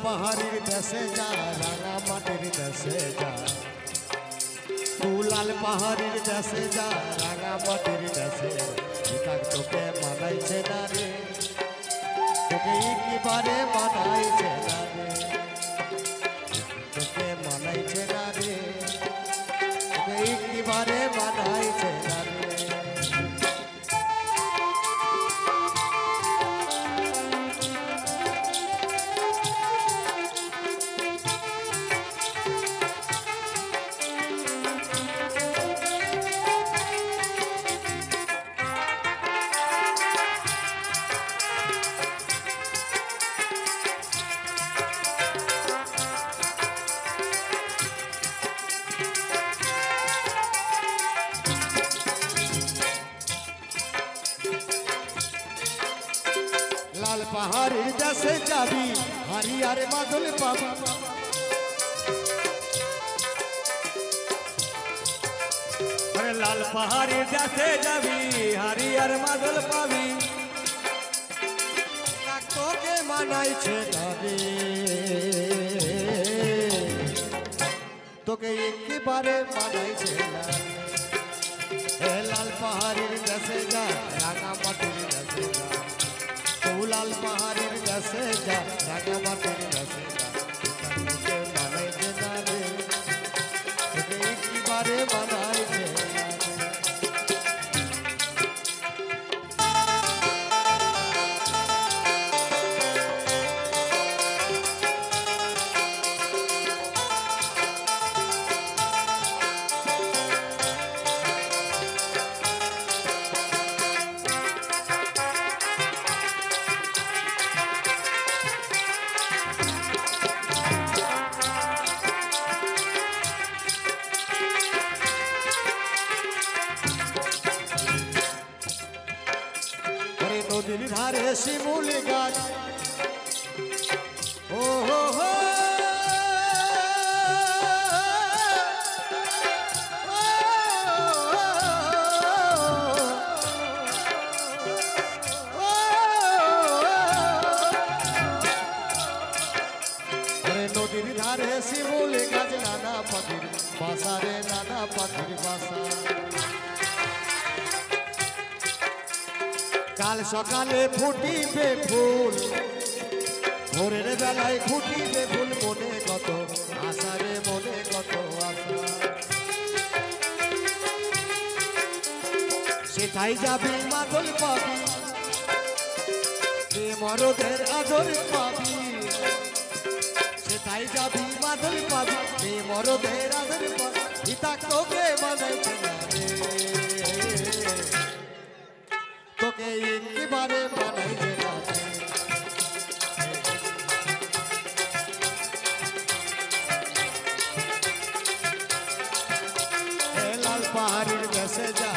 পাহাড়ির দেশে যা রাঙা মাটির দেশে যা লাল পাহাড়ির দেশে যা রাঙা মাটির দেশে বিকাশ তোকে মানাইছে না রে তোকে একেবারে মানাইছে না রে তোকে মানাইছে না রে তোকে একেবারে মানাইছে না রে লাল পাহাড়ের দেশে যাবি হারিয়ার বাদল পাবি আরে লাল পাহাড়ের দেশে যাবি হারিয়ার মাদল পাবি তোকে মানাইছে না রে তোকে একেবারে মানাইছে না রে লাল পাহাড়ের দেশে যা রাঙা মাটির দেশে যা লাল পাহাড়ের দেশে যা রাঙা মাটির দেশে যা তোকে মানাইছে না রে তোকে একেবারে মানাইছে না রে নদীর ধারে শিমুল গাছ ও হো হো নদীর ধারে শিমুল গাছ নানা পাখির বাসা রে নানা পাখির বাসা কাল সকালে ফুটিবে ফুল ভোরের বেলায় ফুটিবে ফুল মনে কত আশা রে মনে কত আশা সেটাই যাবি মাদল পাবি মরদের আদর পাবি সেটাই যাবি মাদল পাবি মরদের আদর পাবি ইতা তোকে বানাইছে না রে তোকে একেবারে মানাইছে না লাল পাহাড়ির দেশে যা